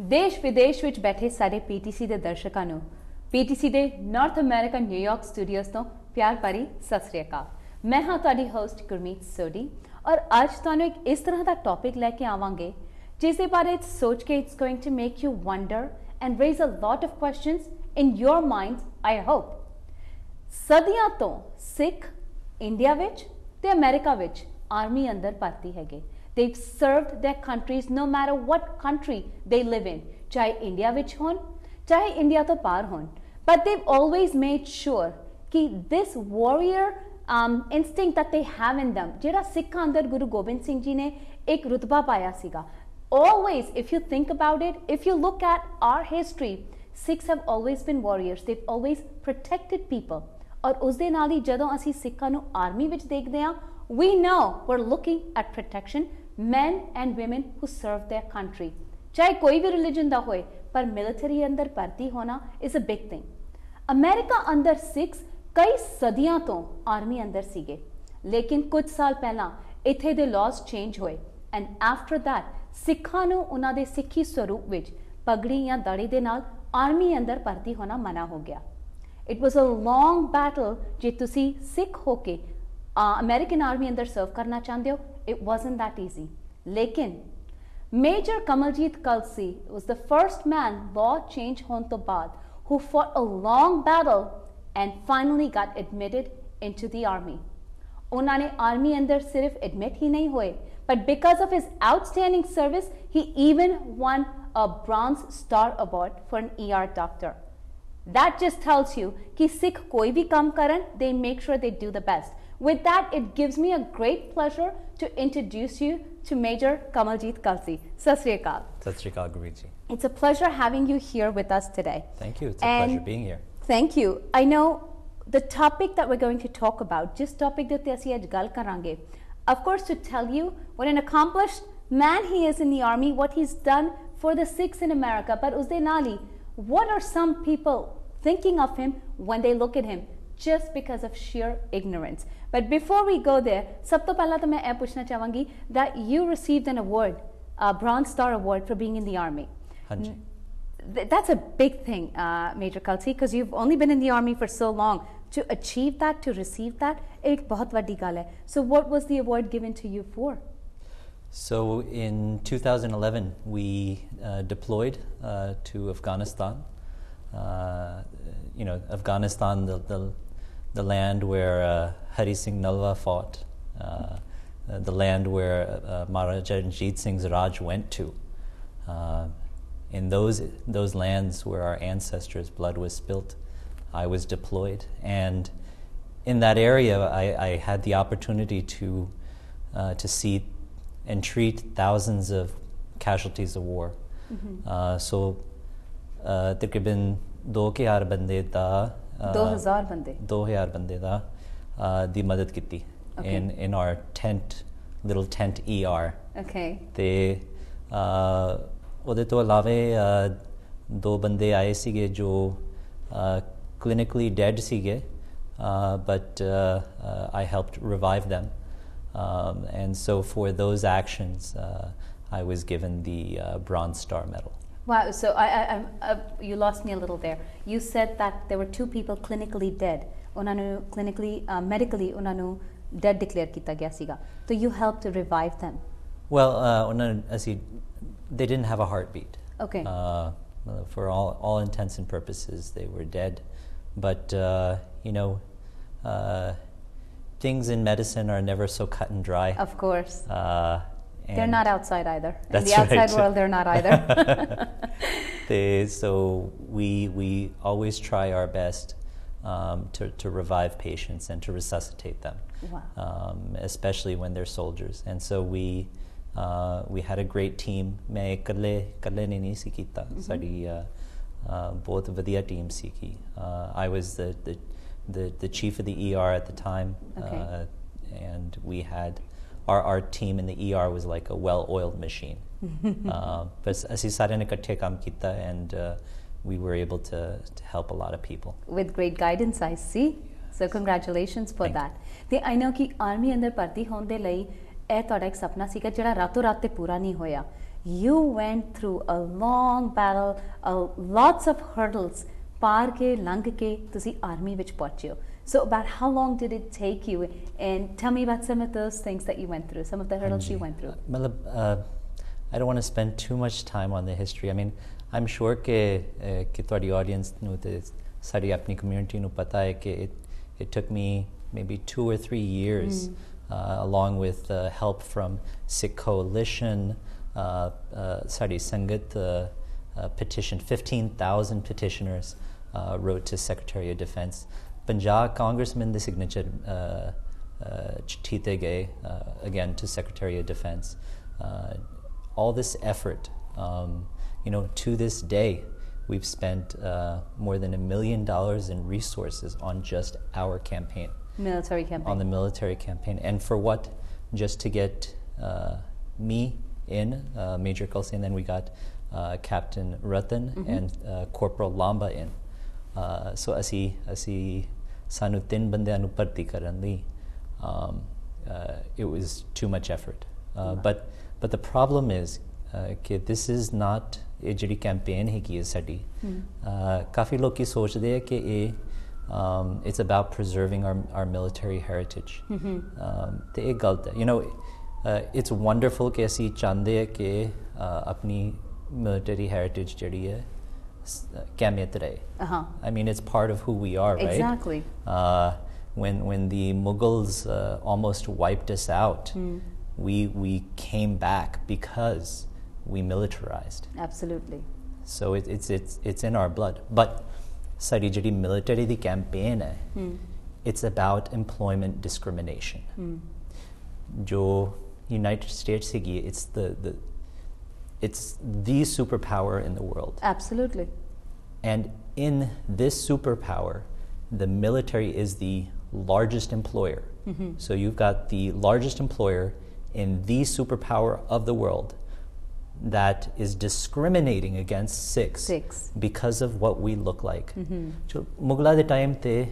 ਦੇਸ਼ ਵਿਦੇਸ਼ ਵਿੱਚ ਬੈਠੇ ਸਾਰੇ ਪੀਟੀਸੀ ਦੇ ਦਰਸ਼ਕਾਂ ਨੂੰ ਪੀਟੀਸੀ ਦੇ ਨਾਰਥ ਅਮਰੀਕਾ ਨਿਊਯਾਰਕ ਸਟੂਡੀਓਜ਼ ਤੋਂ ਪਿਆਰ ਭਰੀ ਸਤਿ ਸ੍ਰੀ ਅਕਾਲ। ਮੈਂ ਹਾਂ ਤੁਹਾਡੀ ਹੋਸਟ ਗੁਰਮੀਤ ਸੋਢੀ ਔਰ ਅੱਜ ਤੁਹਾਨੂੰ ਇੱਕ ਇਸ ਤਰ੍ਹਾਂ ਦਾ ਟੌਪਿਕ ਲੈ ਕੇ ਆਵਾਂਗੇ ਜਿਸ ਦੇ ਬਾਰੇ ਸੋਚ ਕੇ it's going to make you wonder and raise a lot of questions in your minds I hope. ਸਦੀਆਂ ਤੋਂ ਸਿੱਖ ਇੰਡੀਆ ਵਿੱਚ ਤੇ ਅਮਰੀਕਾ ਵਿੱਚ ਆਰਮੀ ਅੰਦਰ ਭਰਤੀ ਹੈਗੇ। They've served their countries no matter what country they live in, ਚਾਹੇ India ਵਿੱਚ ਹੋਣ ਚਾਹੇ ਇੰਡੀਆ ਤੋਂ ਬਾਹਰ ਹੋਣ, but they've always made sure ਕਿ this warrior instinct that they have in them, ਜਿਹੜਾ ਸਿੱਖਾਂ ਅੰਦਰ ਗੁਰੂ ਗੋਬਿੰਦ ਸਿੰਘ ਜੀ ਨੇ ਇੱਕ ਰੁਤਬਾ ਪਾਇਆ ਸੀਗਾ, always, if you think about it, if you look at our history, Sikhs have always been warriors, they've always protected people। ਔਰ ਉਸ ਦੇ ਨਾਲ ਹੀ ਜਦੋਂ ਅਸੀਂ ਸਿੱਖਾਂ ਨੂੰ ਆਰਮੀ ਵਿੱਚ ਦੇਖਦੇ ਹਾਂ, we know we're looking at protection, men and women who serve their country, ਚਾਹੇ ਕੋਈ ਵੀ ਰਿਲੀਜਨ ਦਾ ਹੋਏ, ਪਰ ਮਿਲਟਰੀ ਅੰਦਰ ਭਰਤੀ ਹੋਣਾ is a big thing। America ਅੰਦਰ ਸਿੱਖਸ ਕਈ ਸਦੀਆਂ ਤੋਂ ਆਰਮੀ ਅੰਦਰ ਸੀਗੇ, ਲੇਕਿਨ ਕੁਝ ਸਾਲ ਪਹਿਲਾਂ ਇੱਥੇ ਦੇ ਲਾਜ਼ ਚੇਂਜ ਹੋਏ ਐਂਡ ਆਫਟਰ ਦੈਟ ਸਿੱਖਾਂ ਨੂੰ ਉਹਨਾਂ ਦੇ ਸਿੱਖੀ ਸਰੂਪ ਵਿੱਚ ਪਗੜੀ ਜਾਂ ਦਾੜੀ ਦੇ ਨਾਲ ਆਰਮੀ ਅੰਦਰ ਭਰਤੀ ਹੋਣਾ ਮਨਾ ਹੋ ਗਿਆ। It was a long battle ਜੇ ਤੁਸੀਂ ਸਿੱਖ ਹੋ ਕੇ ਅਮਰੀਕਨ ਆਰਮੀ ਅੰਦਰ ਸਰਵ ਕਰਨਾ ਚਾਹੁੰਦੇ ਹੋ, it wasn't that easy। ਲੇਕਿਨ major Kamaljit Kalsi was the first man law change ਹੋਣ ਤੋਂ ਬਾਅਦ who fought a long battle and finally got admitted into the army। ਉਹਨਾਂ ਨੇ ਆਰਮੀ ਅੰਦਰ ਸਿਰਫ ਐਡਮਿਟ ਹੀ ਨਹੀਂ ਹੋਏ, but because of his outstanding service he even won a Bronze Star Award for an ER doctor। That just tells you कि Sikh कोई भी काम करन, they make sure they do the best। With that, it gives me a great pleasure to introduce you to Major Kawaljeet Kalsi। Sat Sri Akal। Sat Sri Akal, Guriji. It's a pleasure having you here with us today। Thank you. It's a pleasure being here. Thank you। I know the topic that we're going to talk about, just topic de utte assi aj gal karange, of course, to tell you what an accomplished man he is in the army, what he's done for the Sikhs in America, but usde naal hi, what are some people thinking of him when they look at him just because of sheer ignorance। But before we go there, sab to pehla to main eh puchna chahangi that you received an award, a Bronze Star Award for being in the army। Hanji। That's a big thing, Major Kalsi, because you've only been in the army for so long। To achieve that, to receive that, ek bahut vaddi gal hai। So what was the award given to you for? So in 2011 we deployed to Afghanistan। Afghanistan, the land where Hari Singh Nalwa fought, the land where Maharaja Ranjit Singh's Raj went to. In those lands where our ancestors' blood was spilt, I was deployed, and in that area, I had the opportunity to see and treat thousands of casualties of war। So तकरीबन 2000 ਬੰਦੇ ਦਾ 2000 ਬੰਦੇ ਦਾ ਦੀ ਮਦਦ ਕੀਤੀ in our little tent ER। okay। ਤੇ ਉਹਦੇ ਤੋਂ ਇਲਾਵੇ ਦੋ ਬੰਦੇ ਆਏ ਸੀਗੇ ਜੋ clinically dead ਸੀਗੇ, but I helped revive them, and so for those actions I was given the Bronze Star Medal। Wow, so you lost me a little there। You said that there were two people clinically dead, ਉਹਨਾਂ ਨੂੰ clinically medically ਉਹਨਾਂ ਨੂੰ dead declare ਕੀਤਾ ਗਿਆ ਸੀਗਾ, so you helped to revive them। Well, they didn't have a heartbeat। Okay। For all intents and purposes they were dead, but things in medicine are never so cut and dry। Of course। They're not outside either। That's in the outside right। world they're not either। So we always try our best to revive patients and to resuscitate them। Wow। Especially when they're soldiers, and so we had a great team। मैं इकल्ले नहीं सी कीता, साडी बहुत वधिया team सी की। I was the chief of the ER at the time। Okay। And we had our team in the ER was like a well-oiled machine। But ਅਸੀਂ ਸਾਰਿਆਂ ਨੇ ਇਕੱਠੇ ਕੰਮ ਕੀਤਾ, and we were able to help a lot of people with great guidance, I see। So congratulations for that। ਤੇ I know ਕਿ army ਅੰਦਰ ਭਰਤੀ ਹੋਣ ਦੇ ਲਈ ਇਹ ਤੁਹਾਡਾ ਇੱਕ ਸੁਪਨਾ ਸੀਗਾ ਜਿਹੜਾ ਰਾਤੋਂ ਰਾਤ ਤੇ ਪੂਰਾ ਨਹੀਂ ਹੋਇਆ। You went through a long battle, lots of hurdles. पार के लंघ के तुसी army विच पहुंचे हो. So about how long did it take you? And tell me about some of those things that you went through, some of the hurdles you went through. I don't want to spend too much time on the history. I mean, I'm sure कि ਤੁਹਾਡੀ audience ਨੂੰ ਤੇ ਸਾਡੀ ਆਪਣੀ community ਨੂੰ ਪਤਾ ਹੈ ਕਿ it took me maybe 2 or 3 years along with help from Sikh Coalition, Sadi Sangat petitioned, 15,000 petitioners wrote to Secretary of Defense. Punjab Congressman the signature chite gaye again to Secretary of Defense. All this effort, to this day, we've spent more than $1 million in resources on just our campaign. Military campaign. On the military campaign. And for what? Just to get me in, Major Kalsi, and then we got Captain Ratan and Corporal Lamba in. So asi sanu tin bandiyan nu bharti karan li, it was too much effort. But the problem is कि this is not a ਜਿਹੜੀ campaign ਹੈਗੀ ਹੈ ਸਾਡੀ, ਕਾਫੀ ਲੋਕੀ ਸੋਚਦੇ ਆ ਕਿ ਇਹ it's about preserving our military heritage. ਤੇ ਇਹ ਗਲਤ ਹੈ. It's wonderful ਕਿ ਅਸੀਂ ਚਾਹੁੰਦੇ ਆ ਕਿ ਆਪਣੀ military heritage ਜਿਹੜੀ ਹੈ ਕਾਇਮ ਰਹੇ. I mean, it's part of who we are, right? Exactly. When the Mughals almost wiped us out, we came back because we militarized. Absolutely. So it's in our blood. But sadi jehdi military di campaign hai, it's about employment discrimination. Jo United States hegi, it's the superpower in the world. Absolutely. And in this superpower, the military is the largest employer. So you've got the largest employer in the superpower of the world that is discriminating against Sikhs because of what we look like. So Mughla de time te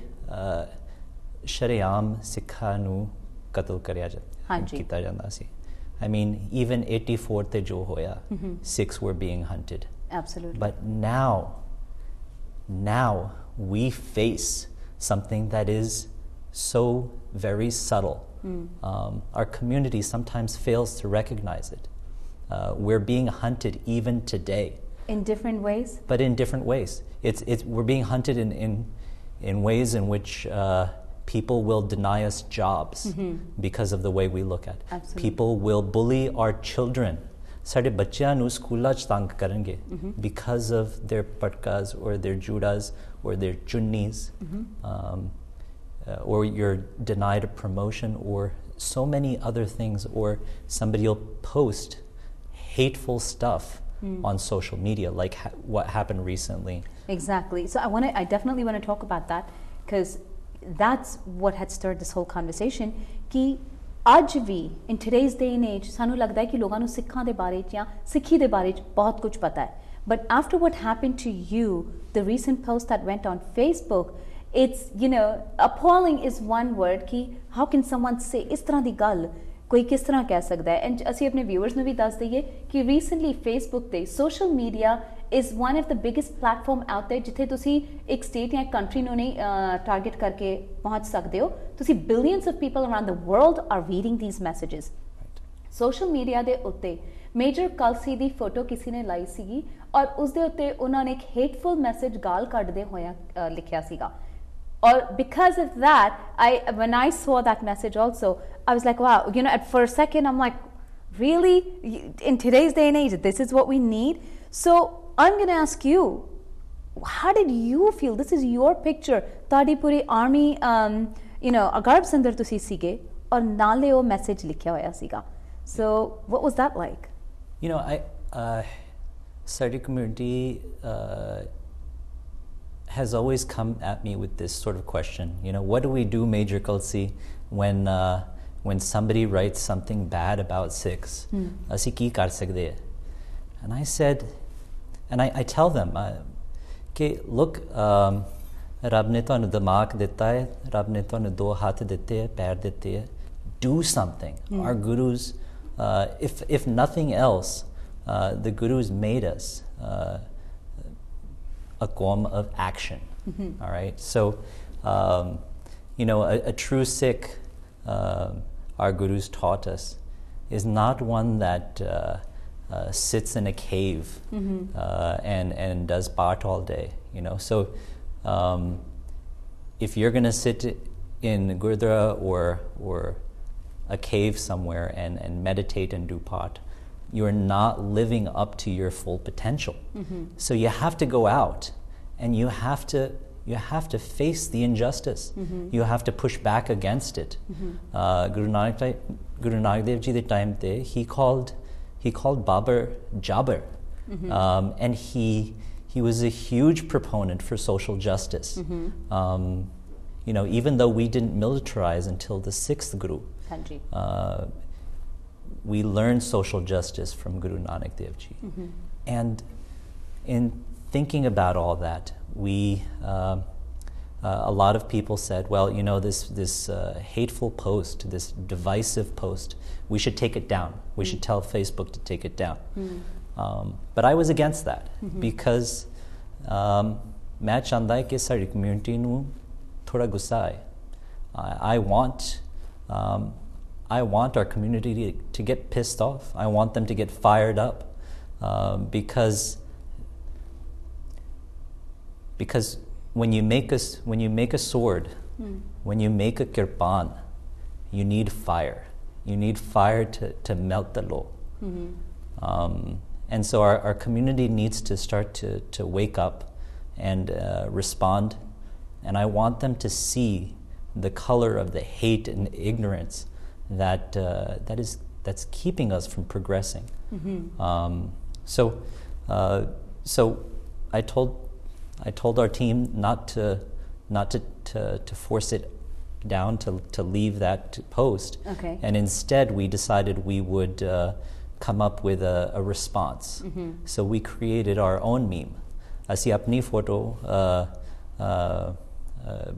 shaream Sikha nu qatl kita janda si. I mean, even 84 te jo hoya, Sikhs were being hunted. Absolutely. But now we face something that is so very subtle. Our community sometimes fails to recognize it. We're being hunted even today. In different ways? But in different ways. We're being hunted in ways in which people will deny us jobs because of the way we look at. Absolutely. People will bully our children. Sade bachchiyan nu schoola ch tang karenge because of their patkas or their judas or their chunnis. Or you're denied a promotion or so many other things, or somebody will post hateful stuff on social media, like what happened recently. Exactly. So I definitely want to talk about that, because that's what had stirred this whole conversation. Ki ਅੱਜ ਵੀ in today's day and age ਸਾਨੂੰ ਲੱਗਦਾ ਹੈ ਕਿ ਲੋਕਾਂ ਨੂੰ ਸਿੱਖਾਂ ਦੇ ਬਾਰੇ ਜਾਂ ਸਿੱਖੀ ਦੇ ਬਾਰੇ ਬਹੁਤ ਕੁਝ ਪਤਾ ਹੈ. But after what happened to you, the recent post that went on Facebook, it's, appalling is one word. Ki how can someone say is tarah di gall कोई किस तरह कह सकता है. एंड ਅਸੀਂ ਆਪਣੇ ਵਿਊਅਰਸ ਨੂੰ ਵੀ ਦੱਸ ਦਈਏ ਕਿ ਰੀਸੈਂਟਲੀ ਫੇਸਬੁੱਕ ਤੇ social media is one of the biggest platform out there ਜਿੱਥੇ ਤੁਸੀਂ ਇੱਕ ਸਟੇਟ ਜਾਂ ਕੰਟਰੀ ਨੂੰ ਨਹੀਂ ਟਾਰਗੇਟ ਕਰਕੇ ਪਹੁੰਚ ਸਕਦੇ ਹੋ. ਤੁਸੀਂ billions of people around the world are reading these messages. Social media ਦੇ ਉੱਤੇ ਮੇਜਰ ਕਲਸੀ ਦੀ ਫੋਟੋ ਕਿਸੇ ਨੇ ਲਾਈ ਸੀਗੀ ਔਰ ਉਸ ਦੇ ਉੱਤੇ ਉਹਨਾਂ ਨੇ ਇੱਕ ਹੇਟਫੁਲ ਮੈਸੇਜ ਗਾਲ ਕੱਢਦੇ ਹੋਇਆ ਲਿਖਿਆ ਸੀਗਾ. Or because of that, when I saw that message also, I was like, wow, for a second, I'm like, really? In today's day and age, this is what we need? So I'm going to ask you, how did you feel? This is your picture. Tadi puri army, garb sandar tusi sige, aur naale o message likhya hoya siga. So what was that like? Study community has always come at me with this sort of question. What do we do, Major Kalsi, when somebody writes something bad about Sikhs? Asi ki kar sakde hai? And I said, and I tell them, look, Rab ne tonu dimaag ditta hai, Rab ne tonu do haath ditte hai, pair ditte hai. Do something. Our gurus, if nothing else, the Gurus made us a qawm of action. All right, so a true Sikh, our Gurus taught us, is not one that sits in a cave and does part all day. So if you're going to sit in Gurdwara or a cave somewhere and meditate and do part, you're not living up to your full potential. So you have to go out and you have to face the injustice. You have to push back against it. Guru Nanak Dev Ji the time te, he called Babar Jabbar, and he was a huge proponent for social justice. Even though we didn't militarize until the 6th Guru, we learned social justice from Guru Nanak Dev Ji. And in thinking about all that, a lot of people said, well, this hateful post, this divisive post, we should take it down. We should tell Facebook to take it down. But I was against that because मैं चाहता है कि सारी community नू थोड़ा गुस्सा आए. I want our community to get pissed off. I want them to get fired up because when you make a sword, when you make a kirpan, you need fire. You need fire to melt the law. And so our community needs to start to wake up and respond. And I want them to see the color of the hate and ignorance that's keeping us from progressing. So I told our team not to force it down to leave that post, and instead we decided we would come up with a response. So we created our own meme. ਅਸੀਂ ਆਪਣੀ photo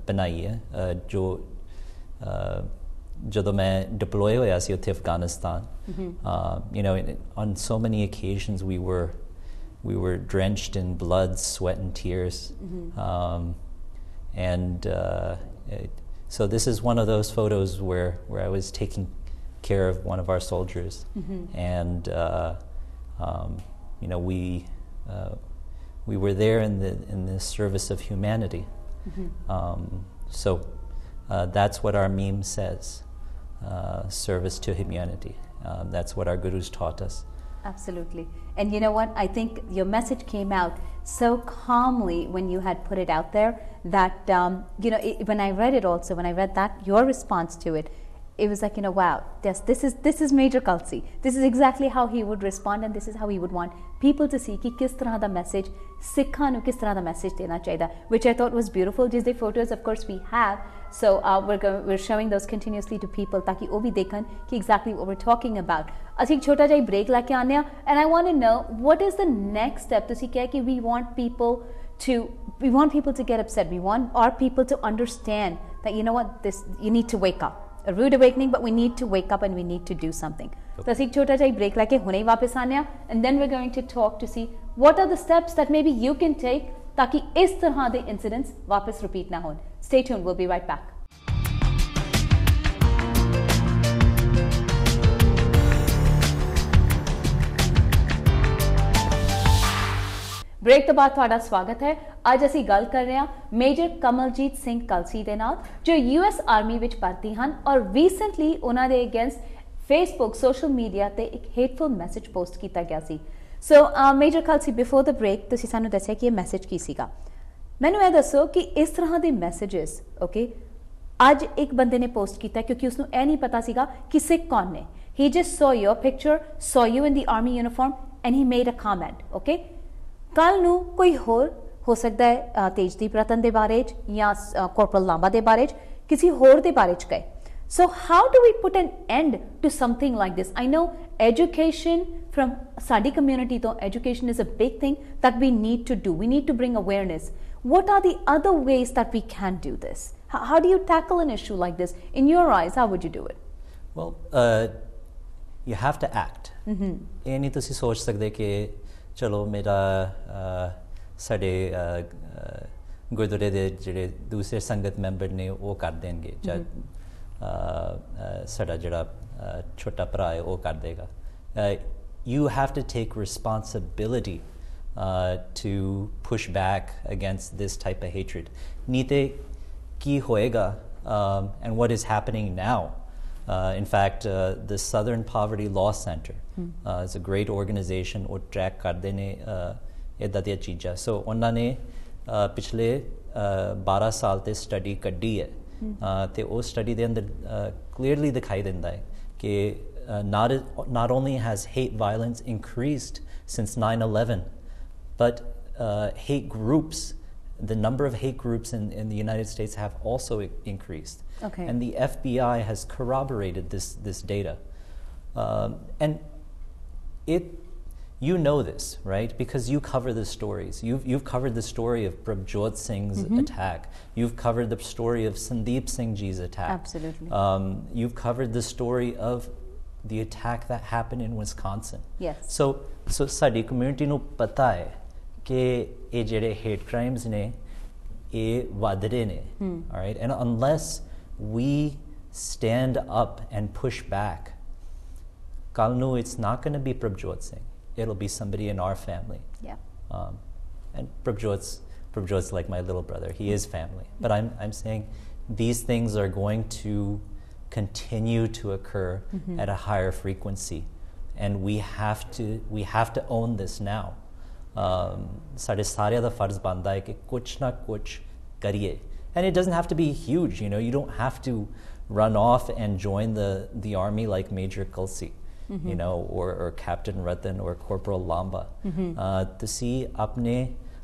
ਬਣਾਈ ਹੈ ਜੋ ਜਦੋਂ ਮੈਂ deploy ਹੋਇਆ ਸੀ ਉੱਥੇ Afghanistan. On so many occasions we were drenched in blood, sweat and tears. So this is one of those photos where I was taking care of one of our soldiers. And we were there in the service of humanity. So that's what our meme says, service to humanity. That's what our gurus taught us. Absolutely. And you know what? I think your message came out so calmly when you had put it out there that, when I read it also, when I read that, your response to it, it was like, wow, yes, this is Major Kalsi. This is exactly how he would respond, and this is how he would want people to see ki kis tarah da message, Sikhan nu kis tarah da message dena chahiye, which I thought was beautiful. Just the photos, of course, we have. So we're showing those continuously to people taki oh bhi dekhan ki exactly what we're talking about. Assi ek chota jahi break leke aane a, and I want to know what is the next step. Tusi kya ki we want people to get upset. We want our people to understand that you need to wake up. A rude awakening, but we need to wake up and we need to do something. So ਅਸੀਂ ਛੋਟਾ ਜਿਹਾ break ਲੈ ਕੇ ਹੁਣੇ ਵਾਪਸ ਆਨੇ ਆ, and then we're going to talk to see what are the steps that maybe you can take ਤਾਕਿ ਇਸ ਤਰ੍ਹਾਂ ਦੇ incidents ਵਾਪਸ repeat ਨਾ ਹੋਣ. Stay tuned, we'll be right back. Break तो बाद ਤੁਹਾਡਾ ਸਵਾਗਤ ਹੈ। ਅੱਜ ਅਸੀਂ ਗੱਲ ਕਰ ਰਹੇ ਹਾਂ ਮੇਜਰ ਕਮਲਜੀਤ ਸਿੰਘ ਕਲਸੀ ਦੇ ਨਾਲ, ਜੋ US ਆਰਮੀ ਵਿੱਚ ਭਰਤੀ ਹਨ ਔਰ ਰੀਸੈਂਟਲੀ ਉਹਨਾਂ ਦੇ ਅਗੇਂਸਟ ਫੇਸਬੁੱਕ ਸੋਸ਼ਲ ਮੀਡੀਆ ਤੇ ਇੱਕ ਹੇਟਫੁਲ ਮੈਸੇਜ ਪੋਸਟ ਕੀਤਾ ਗਿਆ ਸੀ। So major Kalsi, before the break ਤੁਸੀਂ ਸਾਨੂੰ ਦੱਸਿਆ ਕਿ ਇਹ ਮੈਸੇਜ ਕੀ ਸੀਗਾ। ਮੈਨੂੰ ਇਹ ਦੱਸੋ ਕਿ ਇਸ ਤਰ੍ਹਾਂ ਦੇ ਮੈਸੇजेस ਅੱਜ ਇੱਕ ਬੰਦੇ ਨੇ ਪੋਸਟ ਕੀਤਾ ਕਿਉਂਕਿ ਉਸਨੂੰ ਇਹ ਨਹੀਂ ਪਤਾ ਸੀਗਾ ਕਿ ਸਿੱਖ ਕੌਣ ਨੇ। He just saw your picture, saw you in the army uniform and he made a comment, ਕੱਲ ਨੂੰ ਕੋਈ ਹੋਰ ਹੋ ਸਕਦਾ ਹੈ ਤੇਜਦੀਪ ਰਤਨ ਦੇ ਬਾਰੇ ਜਾਂ ਕੋਰਪਰਲ ਲਾਂਬਾ ਦੇ ਬਾਰੇ ਕਿਸੇ ਹੋਰ ਦੇ ਬਾਰੇ ਕਹੇ। So how do we put an end to something like this? I know education from ਸਾਡੀ community ਤੋਂ education is a big thing that we need to do. We need to bring awareness. What are the other ways that we can do this? How do you tackle an issue like this? In your eyes, how would you do it? Well, you have to act. ਇਹ ਨਹੀਂ ਤੁਸੀਂ ਸੋਚ ਸਕਦੇ ਕਿ ਚਲੋ ਮੇਰਾ ਸਾਡੇ ਗੁਰਦੁਆਰੇ ਦੇ ਜਿਹੜੇ ਦੂਸਰੇ ਸੰਗਤ ਮੈਂਬਰ ਨੇ ਉਹ ਕਰ ਦੇਣਗੇ ਜਾਂ ਸਾਡਾ ਜਿਹੜਾ ਛੋਟਾ ਭਰਾ ਹੈ ਉਹ ਕਰ ਦੇਗਾ. You have to take responsibility to push back against this type of hatred. Nite ki hoega, and what is happening now. In fact, the Southern Poverty Law Center is a great organization. Or track karde ne eda diya cheeja. So ਉਹਨਾਂ ਨੇ ਪਿਛਲੇ 12 ਸਾਲ ਤੇ study ਕੱਢੀ ਹੈ ਤੇ ਉਹ study ਦੇ ਅੰਦਰ clearly ਦਿਖਾਈ ਦਿੰਦਾ ਹੈ ਕਿ not only has hate violence increased since 9/11, but hate groups, the number of hate groups in the United States have also increased. Okay. And the FBI has corroborated this data. And you know this, right? Because you cover the stories. You've covered the story of Prabjot Singh's attack. You've covered the story of Sandeep Singh Ji's attack. Absolutely. You've covered the story of the attack that happened in Wisconsin. Yes. So ਸਾਡੀ community ਨੂੰ ਪਤਾ ਹੈ ਕਿ ਇਹ ਜਿਹੜੇ hate crimes ਨੇ ਇਹ ਵੱਧ ਰਹੇ ਨੇ. All right? And unless we stand up and push back, ਕੱਲ ਨੂੰ it's not going to be Prabjot Singh. It'll be somebody in our family. Yeah. And Prabjot's like my little brother. He is family. But I'm saying these things are going to continue to occur at a higher frequency, and we have to own this now. Sade saarya da farz banda hai ki kuch na kuch kariye, and it doesn't have to be huge. You don't have to run off and join the army like Major Kalsi. Or Captain Ratan or Corporal Lamba. ਤੁਸੀਂ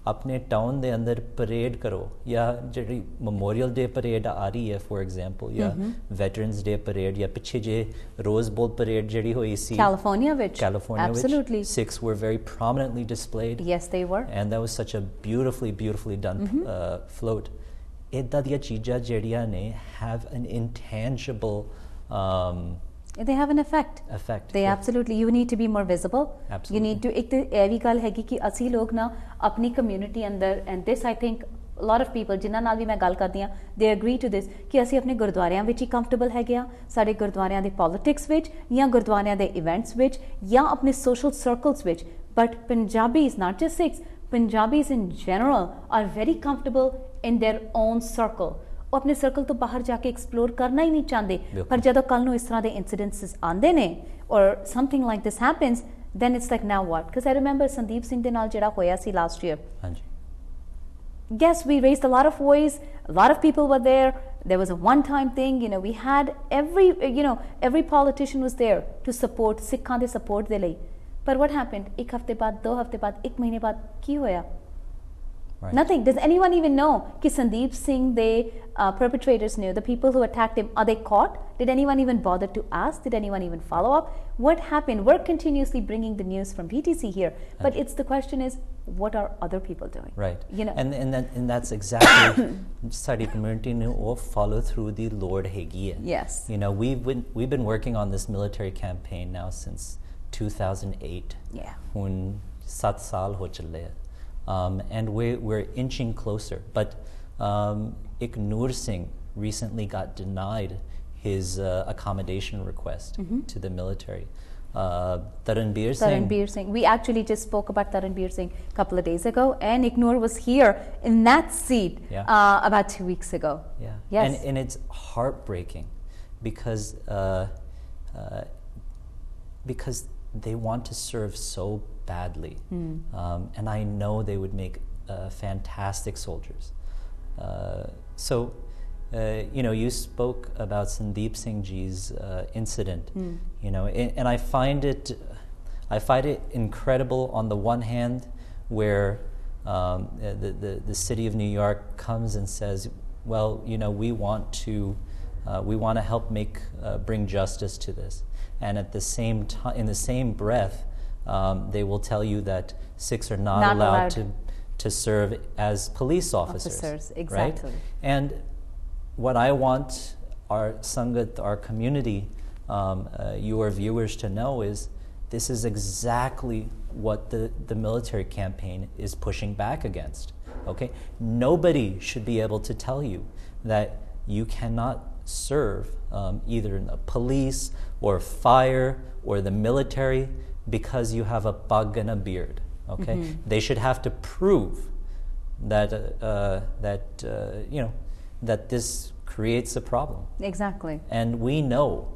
ਆਪਣੇ town ਦੇ ਅੰਦਰ parade ਕਰੋ ਜਾਂ ਜਿਹੜੀ memorial ਡੇ parade ਆ ਰਹੀ ਹੈ ਫੋਰ ਐਗਜ਼ਾਮਪਲ ਜਾਂ ਵੈਟਰਨਸ ਡੇ ਪਰੇਡ ਜਾਂ ਪਿੱਛੇ ਜੇ ਰੋਜ਼ ਬੋਲ ਪਰੇਡ ਜਿਹੜੀ ਹੋਈ ਸੀ California ਵਿੱਚ absolutely Sikhs were very prominently displayed. Yes, they were. And that was such a beautifully done float. ਇੱਦਾਂ ਦੀਆਂ ਚੀਜ਼ਾਂ ਜਿਹੜੀਆਂ ਨੇ have an intangible they have an effect. They absolutely, you need to be more visible. Absolutely. You need to ek to ਇਹ ਵੀ ਗੱਲ ਹੈਗੀ ਕਿ ਅਸੀਂ ਲੋਕ ਨਾ ਆਪਣੀ community ਅੰਦਰ, and this I think a lot of people ਜਿਨ੍ਹਾਂ ਨਾਲ ਵੀ ਮੈਂ ਗੱਲ ਕਰਦੀ ਹਾਂ they agree to this ਕਿ ਅਸੀਂ ਆਪਣੇ ਗੁਰਦੁਆਰਿਆਂ ਵਿੱਚ ਹੀ comfortable ਹੈਗੇ ਆ, ਸਾਡੇ ਗੁਰਦੁਆਰਿਆਂ ਦੇ politics ਵਿੱਚ ਜਾਂ ਗੁਰਦੁਆਰਿਆਂ ਦੇ events ਵਿੱਚ ਜਾਂ ਆਪਣੇ social circles ਵਿੱਚ. But Punjabis, not just Sikhs, Punjabis in general are very comfortable in their own circle. ਉਹ ਆਪਣੇ ਸਰਕਲ ਤੋਂ ਬਾਹਰ ਜਾ ਕੇ ਐਕਸਪਲੋਰ ਕਰਨਾ ਹੀ ਨਹੀਂ ਚਾਹੁੰਦੇ. ਪਰ ਜਦੋਂ ਕੱਲ ਨੂੰ ਇਸ ਤਰ੍ਹਾਂ ਦੇ ਇਨਸੀਡੈਂਟਸ ਆਉਂਦੇ ਨੇ or something like this happens, then it's like now what? Because I remember Sandeep Singh ਦੇ ਨਾਲ ਜਿਹੜਾ ਹੋਇਆ ਸੀ last year. ਹਾਂਜੀ. Yes, we raised a lot of voice. A lot of people were there. There was a one-time thing. We had every politician was there to support Sikhan ਦੇ support ਦੇ ਲਈ. But what happened? ਇੱਕ ਹਫ਼ਤੇ ਬਾਅਦ, 2 ਹਫ਼ਤੇ ਬਾਅਦ, 1 ਮਹੀਨੇ ਬਾਅਦ ਕੀ ਹੋਇਆ? Right. Nothing. Does anyone even know ki Sandeep Singh, the perpetrators knew, the people who attacked him, are they caught? Did anyone even bother to ask? Did anyone even follow up? What happened? We're continuously bringing the news from PTC here, but the question is, what are other people doing? Right. And that's exactly study community or follow through the Lord Hagia. Yes. We've been working on this military campaign now since 2008. Yeah. Hun 7 saal ho chale. And we're inching closer. But Noor Singh recently got denied his accommodation request to the military. Taranbir Singh. We actually just spoke about Taranbir Singh a couple of days ago, and Noor was here in that seat about 2 weeks ago. Yeah. Yes. And it's heartbreaking because they want to serve so badly, and I know they would make fantastic soldiers. You spoke about Sandeep Singh Ji's incident, and I find it incredible on the one hand, where the city of New York comes and says, well, we want to help bring justice to this. And at the same time, in the same breath, they will tell you that Sikhs are not allowed to serve as police officers. Exactly. Right? And what I want our Sangat, our community, your viewers to know is this is exactly what the military campaign is pushing back against. Okay? Nobody should be able to tell you that you cannot serve either in the police or fire or the military because you have a pug and a beard. Okay? Mm-hmm. They should have to prove that that this creates a problem. Exactly. And we know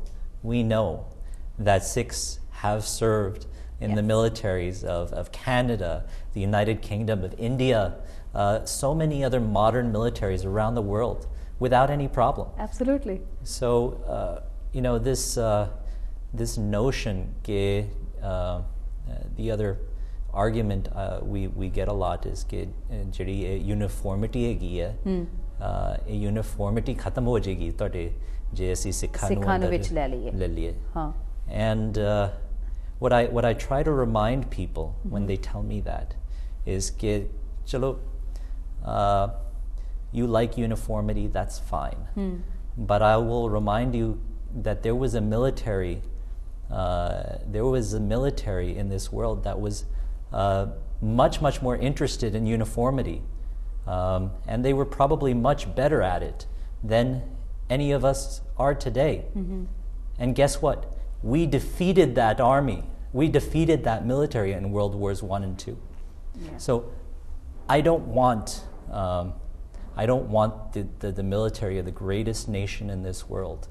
that Sikhs have served in the militaries of Canada, the United Kingdom, of India, so many other modern militaries around the world without any problem. Absolutely. So, this notion, the other argument we get a lot is that uniformity uniformity khatam ho jayegi tode je assi sikhanu vich le liye. And what I try to remind people when they tell me that is that chalo you like uniformity, that's fine. But I will remind you that there was a military in this world that was much more interested in uniformity, and they were probably much better at it than any of us are today. And guess what? We defeated that army. We defeated that military in World Wars I and II. Yeah. So I don't want the military of the greatest nation in this world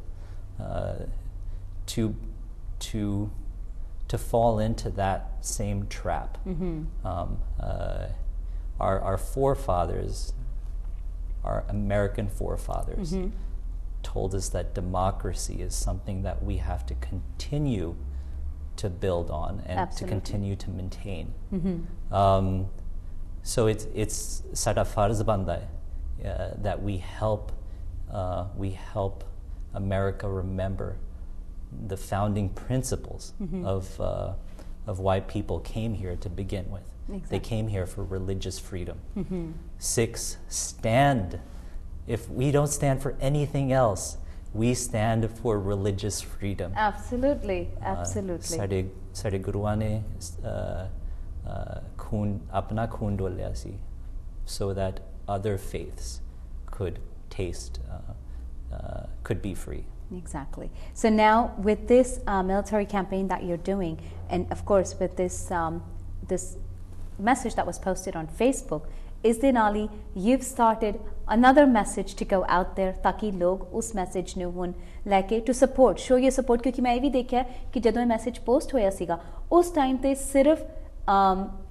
to fall into that same trap. Our forefathers, our American forefathers, told us that democracy is something that we have to continue to build on and to continue to maintain. So it's sada farz banda hai that we help America remember the founding principles of why people came here to begin with. Exactly. They came here for religious freedom. Sikhs stand. If we don't stand for anything else, we stand for religious freedom. Absolutely, absolutely. Sade guruan ne apna khoon dolya si, so that other faiths could could be free. Exactly. So now with this military campaign that you're doing, and of course with this this message that was posted on Facebook, is the Nali, you've started another message to go out there ताकि लोग उस message ਨੂੰ ਹੁਣ ਲੈ ਕੇ to support, show your support, क्योंकि मैं ये भी देखा कि ਜਦੋਂ ਇਹ message post होया सीगा उस time ਤੇ सिर्फ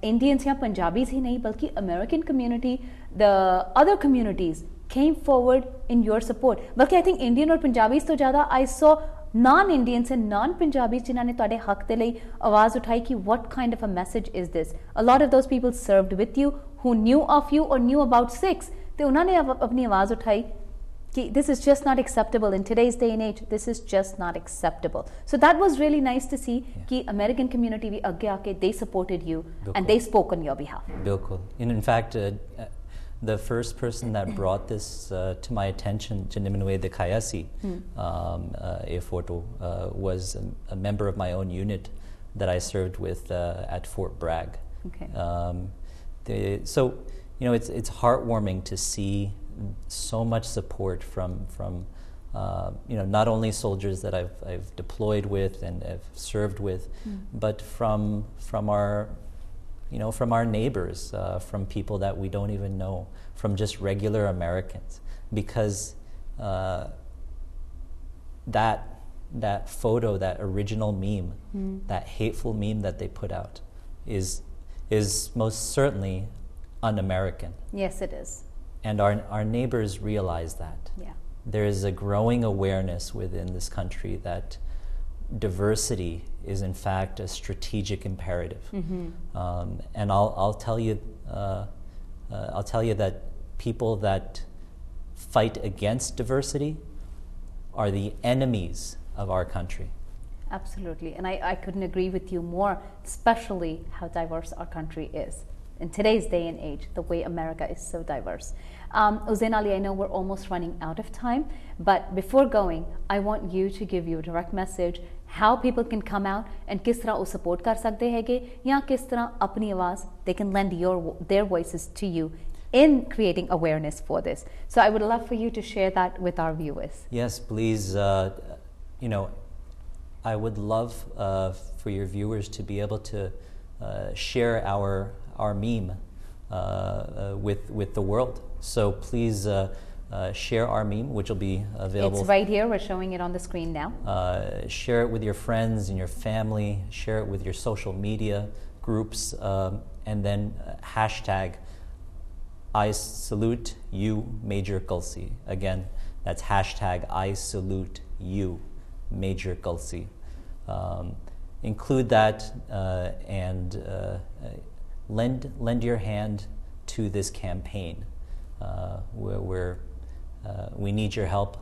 Indians या Punjabis ही नहीं बल्कि American community, the other communities came forward in your support. बल्कि I think Indian और Punjabis तो ज़्यादा I saw non-Indians and non-Punjabis जिन्होंने ਤੁਹਾਡੇ हक ਦੇ ਲਈ आवाज़ उठाई कि what kind of a message is this. A lot of those people served with you who knew of you or knew about Sikhs. ਤੇ ਉਹਨਾਂ ਨੇ अपनी आवाज़ उठाई कि this is just not acceptable in today's day and age. This is just not acceptable. So that was really nice to see कि American community भी आगे आके they supported you and they spoke on your behalf. बिल्कुल. In fact, the first person that brought this to my attention, Jinimwe de Kayasi, a photo, was a member of my own unit that I served with at Fort Bragg. Okay. So, it's heartwarming to see so much support from not only soldiers that I've deployed with and have served with, but from our neighbors, from people that we don't even know, from just regular Americans, because that photo, that original meme, that hateful meme that they put out, is most certainly un-American. Yes, it is. And our neighbors realize that. Yeah. There is a growing awareness within this country that diversity is in fact a strategic imperative. And I'll tell you that people that fight against diversity are the enemies of our country. Absolutely. And I couldn't agree with you more, especially how diverse our country is. in today's day and age, the way America is so diverse. Uzain Ali, I know we're almost running out of time, but before going, I want you to give your direct message, how people can come out and किस तरह वो support कर सकते हैगे या किस तरह अपनी आवाज़ they can lend their voices to you in creating awareness for this. So I would love for you to share that with our viewers. Yes, please. I would love for your viewers to be able to share our meme with the world. So please share our meme, which will be available. It's right here. We're showing it on the screen now. Share it with your friends and your family. Share it with your social media groups, and then hashtag I salute you, Major Kalsi. Again, that's hashtag I salute you, Major Kalsi. Include that and lend your hand to this campaign. We need your help.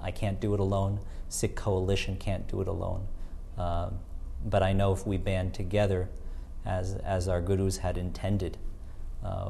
I can't do it alone. Sikh Coalition can't do it alone. But I know if we band together, as our gurus had intended,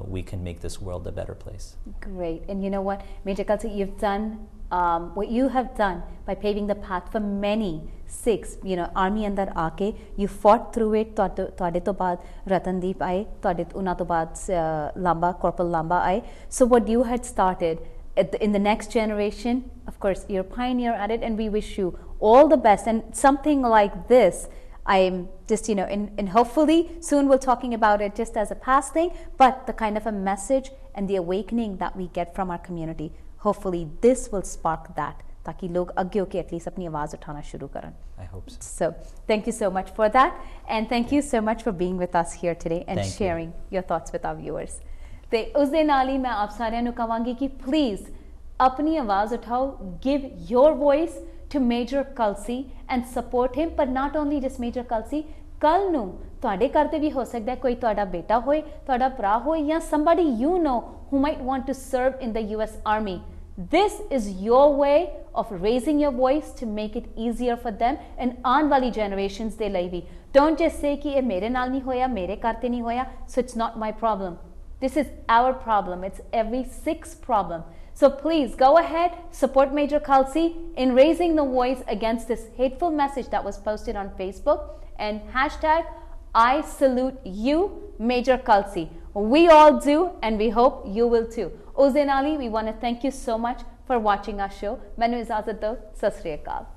we can make this world a better place. Great. And you know what, Major Kalsi, you've done what you have done by paving the path for many Sikhs, army andar aake, you fought through it. Tode to baad Ratandeep aaye, una to baad Corporal Lamba aaye. So what you had started in the next generation, of course, you're a pioneer at it, and we wish you all the best. And something like this, I'm just, and hopefully soon we're talking about it just as a past thing, but the kind of a message and the awakening that we get from our community, hopefully this will spark that, ताकि लोग आगे होके at least अपनी आवाज़ उठाना शुरू करें. I hope so. So thank you so much for that, and thank you so much for being with us here today and sharing your thoughts with our viewers. ਤੇ ਉਸ ਦੇ ਨਾਲ ਹੀ ਮੈਂ ਆਪ ਸਾਰਿਆਂ ਨੂੰ ਕਹਾਂਗੀ ਕਿ please अपनी आवाज़ उठाओ, give your voice to Major Kalsi and support him, but not only just Major Kalsi, ਕੱਲ ਨੂੰ ਤੁਹਾਡੇ ਘਰ ਤੇ ਵੀ ਹੋ ਸਕਦਾ ਕੋਈ ਤੁਹਾਡਾ ਬੇਟਾ ਹੋਏ, ਤੁਹਾਡਾ ਭਰਾ ਹੋਏ ਜਾਂ somebody you know who might want to serve in the US Army. This is your way of raising your voice to make it easier for them and ਆਉਣ ਵਾਲੀ generations ਦੇ ਲਈ ਵੀ. Don't just say ਕਿ ਇਹ ਮੇਰੇ ਨਾਲ ਨਹੀਂ ਹੋਇਆ, ਮੇਰੇ ਘਰ ਤੇ ਨਹੀਂ ਹੋਇਆ, so it's not my problem. This is our problem. It's every Sikh's problem. So please go ahead, support Major Kalsi in raising the voice against this hateful message that was posted on Facebook, and hashtag I salute you, Major Kalsi. We all do, and we hope you will too. Uzain Ali, we want to thank you so much for watching our show. Mainu ijazat do, sat sri akal.